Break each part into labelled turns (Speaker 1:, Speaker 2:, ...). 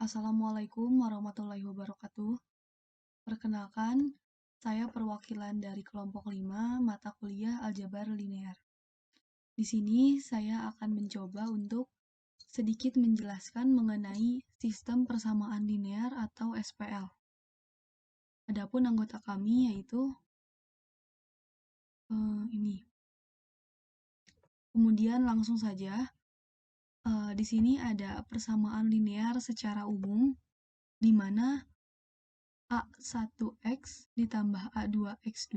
Speaker 1: Assalamualaikum warahmatullahi wabarakatuh. Perkenalkan, saya perwakilan dari kelompok 5 mata kuliah Aljabar Linear. Di sini saya akan mencoba untuk sedikit menjelaskan mengenai sistem persamaan linear atau SPL. Adapun anggota kami yaitu ini. Kemudian langsung saja, di sini ada persamaan linear secara umum, di mana A1X ditambah A2X2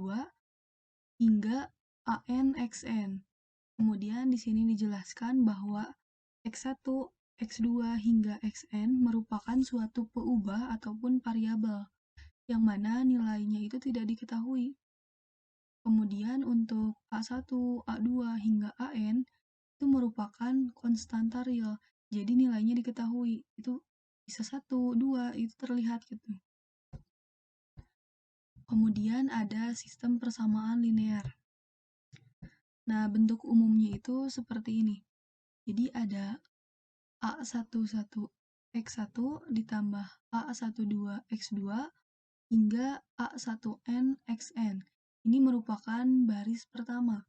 Speaker 1: hingga AN/XN. Kemudian di sini dijelaskan bahwa X1, X2 hingga Xn merupakan suatu peubah ataupun variabel yang mana nilainya itu tidak diketahui. Kemudian untuk A1, A2 hingga AN itu merupakan konstanta real. Jadi nilainya diketahui. Itu bisa 1, 2 itu terlihat gitu. Kemudian ada sistem persamaan linear. Nah, bentuk umumnya itu seperti ini. Jadi ada A11X1 ditambah A12X2 hingga A1N/Xn. Ini merupakan baris pertama.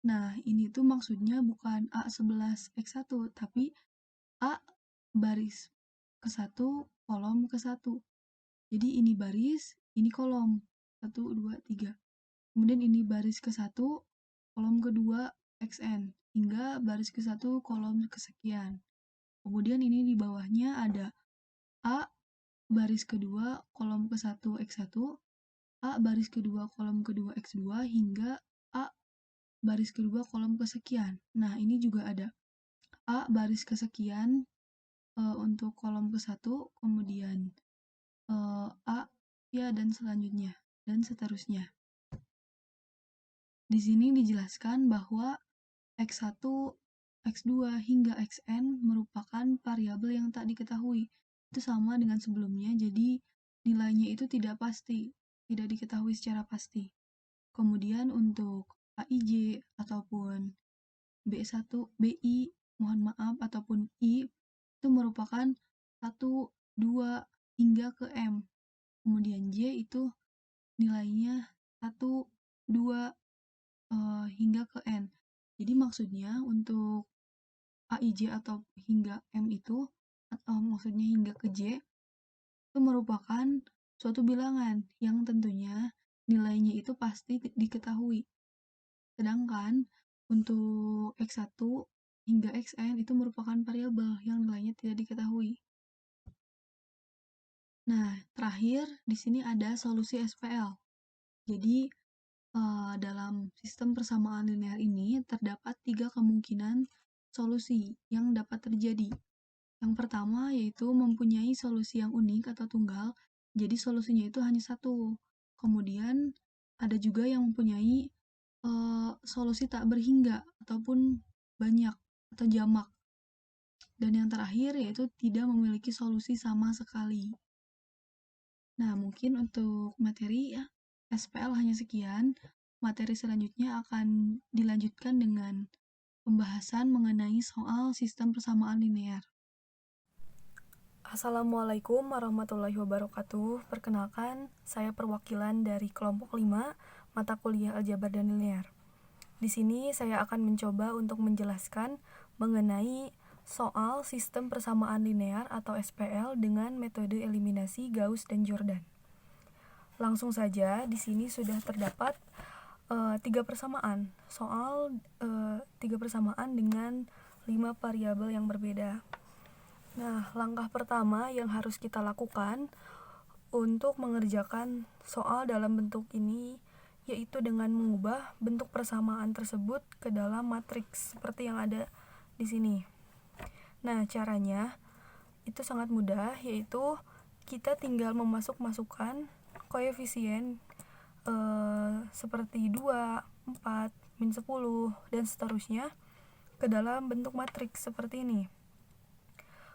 Speaker 1: Nah, ini tuh maksudnya bukan A11X1, tapi A baris ke-1, kolom ke-1. Jadi ini baris, ini kolom. 1, 2, 3. Kemudian ini baris ke-1, kolom kedua XN, hingga baris ke-1, kolom kesekian. Kemudian ini di bawahnya ada A baris kedua, kolom ke-1 X1, A baris kedua, kolom kedua X2, hingga A baris kedua, kolom kesekian. Nah, ini juga ada A baris kesekian untuk kolom ke-1, kemudian A, ya, dan selanjutnya, dan seterusnya. Di sini dijelaskan bahwa X1, X2, hingga Xn merupakan variabel yang tak diketahui. Itu sama dengan sebelumnya, jadi nilainya itu tidak pasti, tidak diketahui secara pasti. Kemudian untuk AIJ ataupun B1, BI, mohon maaf, ataupun I, itu merupakan 1, 2, hingga ke M. Kemudian J itu nilainya 1, 2, hingga ke N. Jadi maksudnya untuk AIJ atau hingga M itu, atau maksudnya hingga ke J, itu merupakan suatu bilangan yang tentunya nilainya itu pasti diketahui. Sedangkan untuk X1 hingga Xn itu merupakan variabel yang nilainya tidak diketahui. Nah, terakhir di sini ada solusi SPL. Jadi dalam sistem persamaan linear ini terdapat 3 kemungkinan solusi yang dapat terjadi. Yang pertama yaitu mempunyai solusi yang unik atau tunggal, jadi solusinya itu hanya satu. Kemudian ada juga yang mempunyai solusi tak berhingga ataupun banyak atau jamak. Dan yang terakhir yaitu tidak memiliki solusi sama sekali. Nah, mungkin untuk materi ya, SPL hanya sekian. Materi selanjutnya akan dilanjutkan dengan pembahasan mengenai soal sistem persamaan linear.
Speaker 2: Assalamualaikum warahmatullahi wabarakatuh. Perkenalkan, saya perwakilan dari kelompok 5 mata kuliah Aljabar dan Linear. Di sini saya akan mencoba untuk menjelaskan mengenai soal sistem persamaan linear atau SPL dengan metode eliminasi Gauss dan Jordan. Langsung saja, di sini sudah terdapat 3 persamaan. Soal 3 persamaan dengan 5 variabel yang berbeda. Nah, langkah pertama yang harus kita lakukan untuk mengerjakan soal dalam bentuk ini yaitu dengan mengubah bentuk persamaan tersebut ke dalam matriks seperti yang ada di sini. Nah, caranya itu sangat mudah, yaitu kita tinggal memasukkan koefisien seperti 2, 4, min 10, dan seterusnya ke dalam bentuk matriks seperti ini.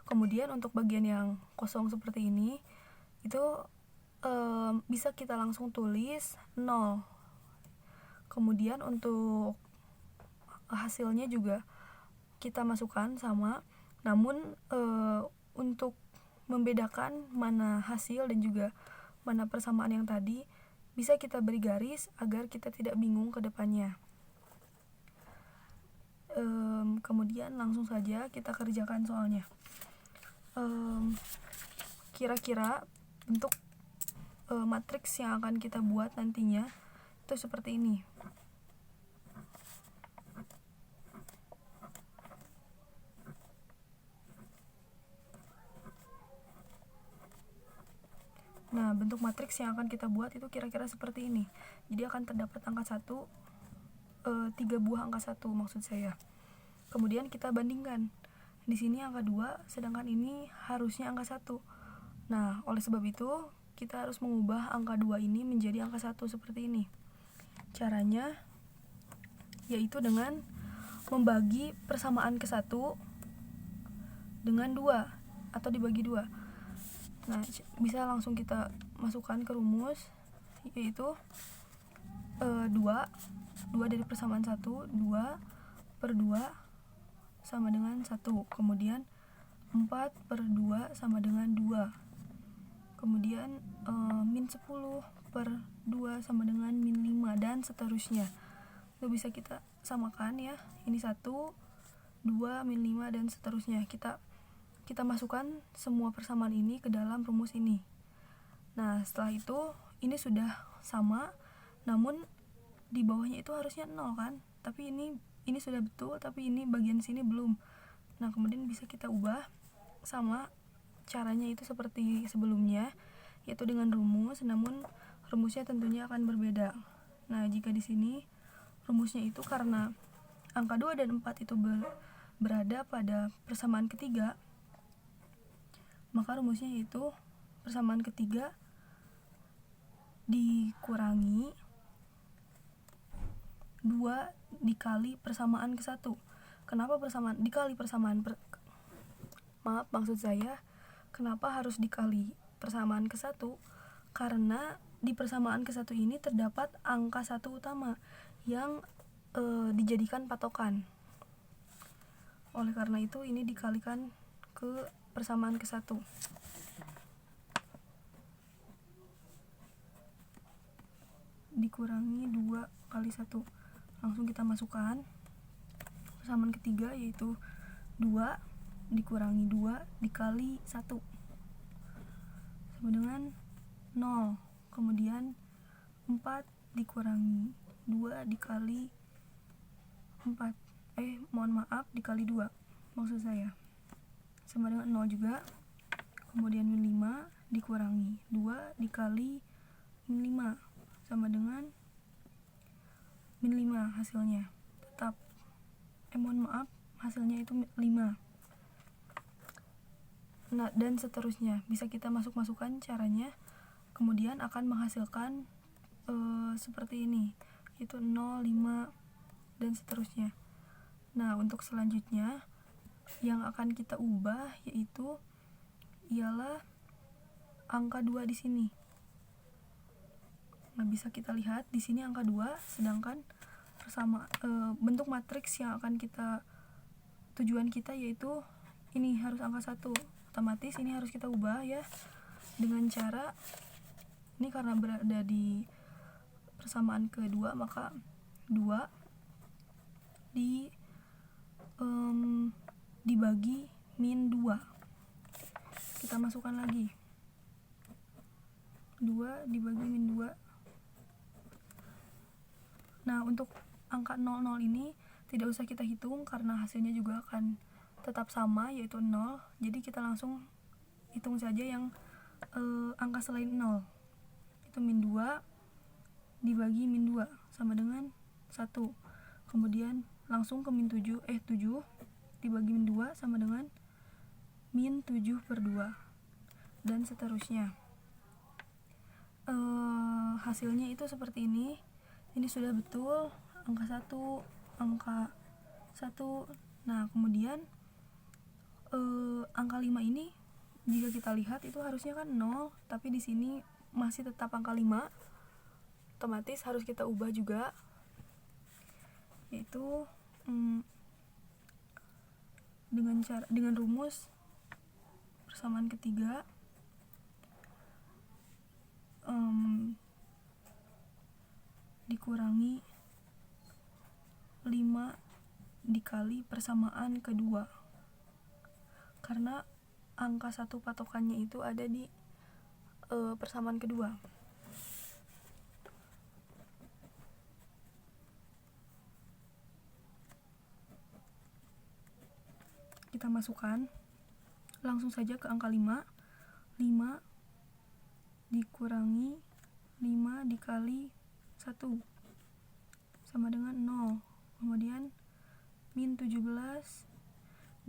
Speaker 2: Kemudian untuk bagian yang kosong seperti ini, itu bisa kita langsung tulis 0. Kemudian untuk hasilnya juga kita masukkan sama, namun untuk membedakan mana hasil dan juga mana persamaan yang tadi bisa kita beri garis agar kita tidak bingung ke depannya. Kemudian langsung saja kita kerjakan soalnya. Kira-kira bentuk matriks yang akan kita buat nantinya itu seperti ini. Nah, bentuk matriks yang akan kita buat itu kira-kira seperti ini. Jadi akan terdapat angka 1, 3 buah angka 1 maksud saya. Kemudian kita bandingkan. Di sini angka 2, sedangkan ini harusnya angka 1. Nah, oleh sebab itu, kita harus mengubah angka 2 ini menjadi angka 1 seperti ini. Caranya yaitu dengan membagi persamaan ke 1 dengan 2 atau dibagi 2. Nah, bisa langsung kita masukkan ke rumus, yaitu 2 dari persamaan 1, 2 per 2 sama dengan 1. Kemudian 4 per 2 sama dengan 2. Kemudian min 10 per 2 sama dengan min 5 dan seterusnya. Itu bisa kita samakan ya. Ini 1, 2, min 5 dan seterusnya. Kita masukkan semua persamaan ini ke dalam rumus ini. Nah, setelah itu ini sudah sama, namun di bawahnya itu harusnya 0 kan? Tapi ini sudah betul, tapi ini bagian sini belum. Nah, kemudian bisa kita ubah sama caranya itu seperti sebelumnya, yaitu dengan rumus, namun rumusnya tentunya akan berbeda. Nah, jika di sini rumusnya itu karena angka 2 dan 4 itu berada pada persamaan ketiga, maka rumusnya yaitu persamaan ketiga dikurangi 2 dikali persamaan ke 1. Kenapa persamaan dikali persamaan maksud saya kenapa harus dikali persamaan ke 1? Karena di persamaan ke 1 ini terdapat angka 1 utama yang dijadikan patokan. Oleh karena itu ini dikalikan ke persamaan ke 1. Dikurangi 2 kali 1. Langsung kita masukkan persamaan ketiga, yaitu 2 dikurangi 2 dikali 1 sama dengan 0. Kemudian 4 dikurangi 2 dikali 4 dikali 2 maksud saya sama dengan 0 juga. Kemudian min 5 dikurangi 2 dikali min 5 sama dengan min 5 hasilnya. Tetap hasilnya itu 5. Nah, dan seterusnya. Bisa kita masukkan caranya. Kemudian akan menghasilkan seperti ini, yaitu 0, 5 dan seterusnya. Nah, untuk selanjutnya yang akan kita ubah ialah angka 2 di sini. Nah, bisa kita lihat di sini angka 2, sedangkan bentuk matriks yang akan tujuan kita yaitu ini harus angka 1. Otomatis ini harus kita ubah ya dengan cara ini karena berada di persamaan kedua, maka 2 dibagi min 2. Kita masukkan lagi 2 dibagi min 2. Nah, untuk angka 00 ini tidak usah kita hitung karena hasilnya juga akan tetap sama, yaitu 0. Jadi kita langsung hitung saja yang angka selain 0. Itu min 2 dibagi min 2 sama dengan 1. Kemudian langsung ke min 7 dibagi min 2 sama dengan min 7 per 2 dan seterusnya. Hasilnya itu seperti ini. Ini sudah betul angka 1. Nah, kemudian angka 5 ini jika kita lihat itu harusnya kan 0, tapi di sini masih tetap angka 5. Otomatis harus kita ubah juga, yaitu dengan rumus persamaan ketiga dikurangi 5 dikali persamaan kedua, karena angka 1 patokannya itu ada di persamaan kedua. Kita masukkan langsung saja ke angka 5 dikurangi 5 dikali 1 sama dengan 0. Kemudian min 17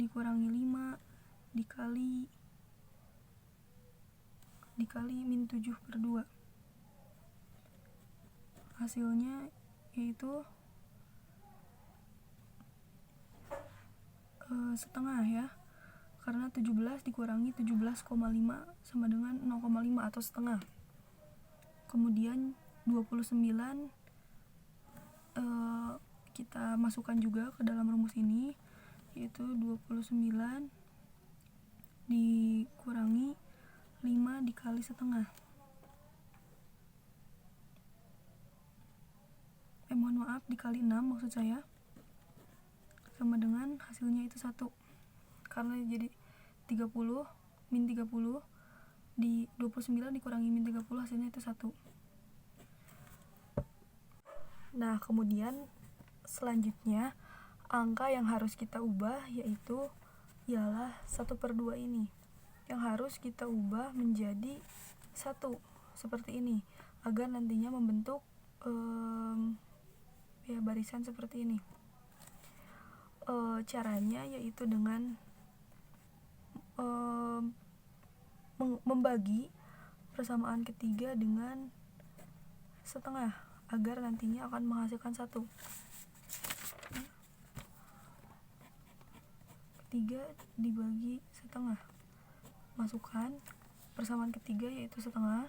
Speaker 2: dikurangi 5 dikali min 7/2. Hasilnya yaitu setengah ya, karena 17 dikurangi 17,5 sama dengan 0,5 atau setengah. Kemudian 29 kita masukkan juga ke dalam rumus ini, yaitu 29 dikurangi 5 dikali setengah. Mohon maaf, dikali 6 maksud saya, sama dengan hasilnya itu 1, karena jadi 30 min 30 di 29 dikurangi min 30 hasilnya itu 1. Nah, kemudian selanjutnya angka yang harus kita ubah yaitu ialah 1/2 ini, yang harus kita ubah menjadi 1 seperti ini, agar nantinya membentuk barisan seperti ini. Caranya yaitu dengan membagi persamaan ketiga dengan setengah, agar nantinya akan menghasilkan 1. Ketiga dibagi setengah, masukkan persamaan ketiga yaitu setengah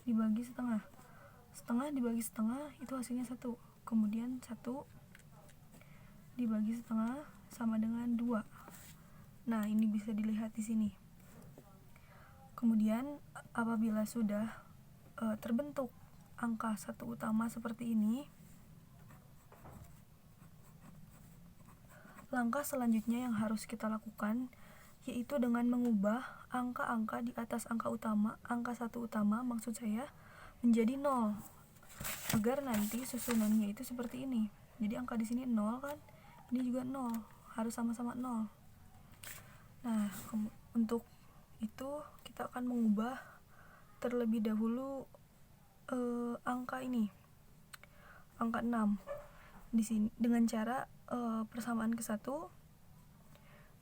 Speaker 2: dibagi setengah, setengah dibagi setengah itu hasilnya 1. Kemudian 1 dibagi setengah sama dengan 2. Nah, ini bisa dilihat di sini. Kemudian apabila sudah terbentuk angka 1 utama seperti ini, langkah selanjutnya yang harus kita lakukan yaitu dengan mengubah angka-angka di atas angka utama, angka 1 utama maksud saya, menjadi 0, agar nanti susunannya itu seperti ini. Jadi angka di sini 0 kan, ini juga 0, harus sama-sama 0. Nah, untuk itu kita akan mengubah terlebih dahulu angka ini, angka 6 di sini dengan cara persamaan ke 1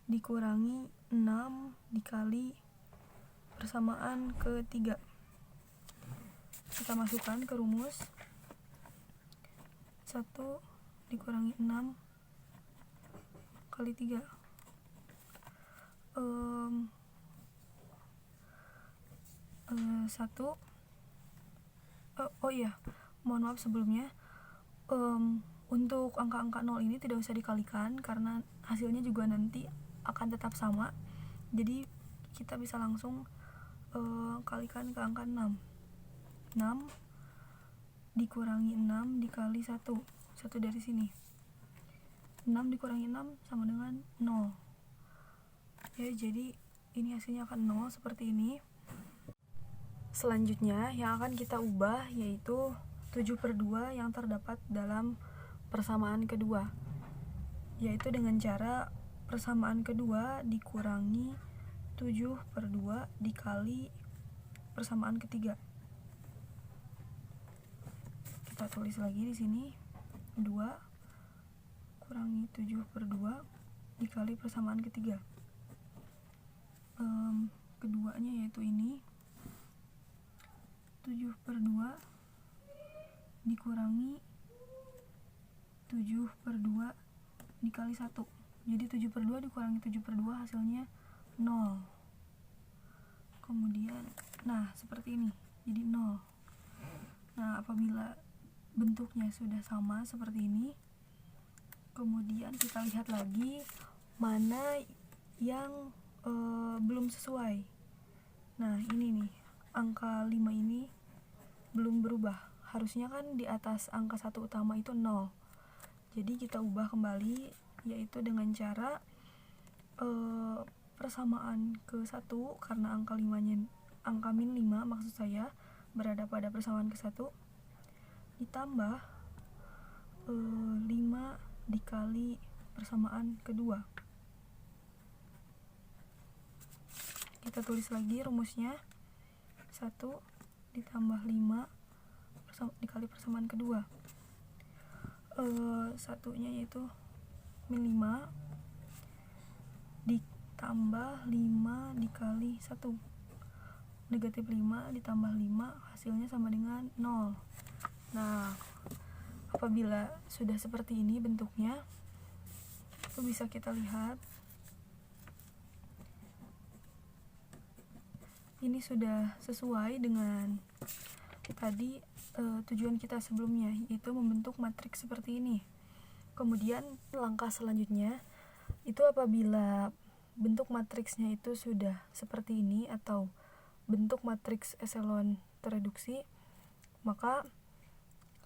Speaker 2: dikurangi 6 dikali persamaan ke 3. Kita masukkan ke rumus 1 dikurangi 6 kali 3. Mohon maaf sebelumnya, untuk angka-angka 0 ini tidak usah dikalikan karena hasilnya juga nanti akan tetap sama. Jadi kita bisa langsung kalikan ke angka 6. 6 dikurangi 6 dikali 1 dari sini. 6 dikurangi 6 sama dengan 0. Ya, jadi ini hasilnya akan 0 seperti ini. Selanjutnya yang akan kita ubah yaitu 7/2 yang terdapat dalam persamaan kedua, yaitu dengan cara persamaan kedua dikurangi 7/2 dikali persamaan ketiga. Kita tulis lagi di sini 2 kurangi 7/2 dikali persamaan ketiga. Keduanya yaitu ini 7/2 dikurangi 7/2 dikali 1. Jadi 7/2 dikurangi 7/2 hasilnya 0. Kemudian seperti ini, jadi 0. Nah, apabila bentuknya sudah sama seperti ini, kemudian kita lihat lagi mana yang belum sesuai. Nah ini nih, angka 5 ini belum berubah. Harusnya kan di atas angka 1 utama itu 0. Jadi kita ubah kembali, yaitu dengan cara persamaan ke 1, karena angka min 5 maksud saya berada pada persamaan ke 1, ditambah 5 dikali persamaan kedua. Kita tulis lagi rumusnya, 1 ditambah 5 dikali persamaan kedua. Satunya yaitu min 5 ditambah 5 dikali 1, negatif 5 ditambah 5 hasilnya sama dengan 0. Nah apabila sudah seperti ini bentuknya, itu bisa kita lihat ini sudah sesuai dengan tadi tujuan kita sebelumnya, yaitu membentuk matriks seperti ini. Kemudian langkah selanjutnya itu apabila bentuk matriksnya itu sudah seperti ini atau bentuk matriks eselon tereduksi, maka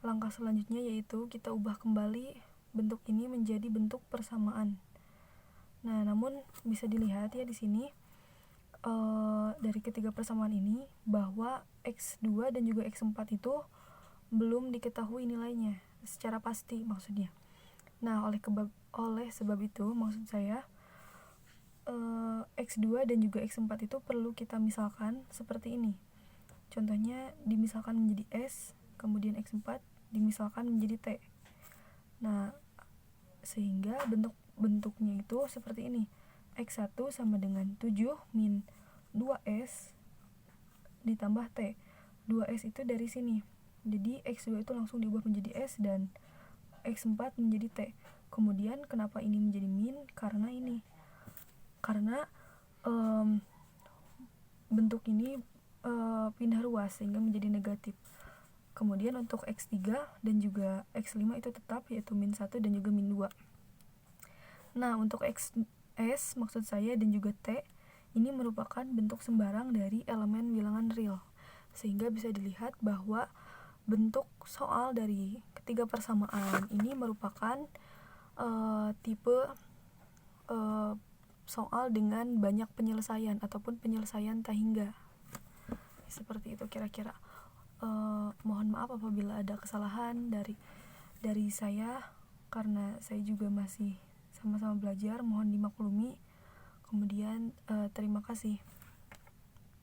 Speaker 2: langkah selanjutnya yaitu kita ubah kembali bentuk ini menjadi bentuk persamaan. Nah, namun bisa dilihat ya di sini dari ketiga persamaan ini bahwa X2 dan juga X4 itu belum diketahui nilainya secara pasti maksudnya. Nah, oleh sebab itu maksud saya X2 dan juga X4 itu perlu kita misalkan seperti ini. Contohnya dimisalkan menjadi S, kemudian X4 dimisalkan menjadi T. Nah, sehingga bentuknya itu seperti ini. X1 sama dengan 7 min 2S ditambah T. 2S itu dari sini. Jadi X2 itu langsung diubah menjadi S dan X4 menjadi T. Kemudian kenapa ini menjadi min? Karena ini. Karena bentuk ini pindah ruas sehingga menjadi negatif. Kemudian untuk X3 dan juga X5 itu tetap, yaitu min 1 dan juga min 2. Nah, untuk XS maksud saya dan juga T ini merupakan bentuk sembarang dari elemen bilangan real. Sehingga bisa dilihat bahwa bentuk soal dari ketiga persamaan ini merupakan tipe soal dengan banyak penyelesaian ataupun penyelesaian tak hingga. Seperti itu kira-kira. Mohon maaf apabila ada kesalahan dari saya, karena saya juga masih sama-sama belajar, mohon dimaklumi. Kemudian terima kasih.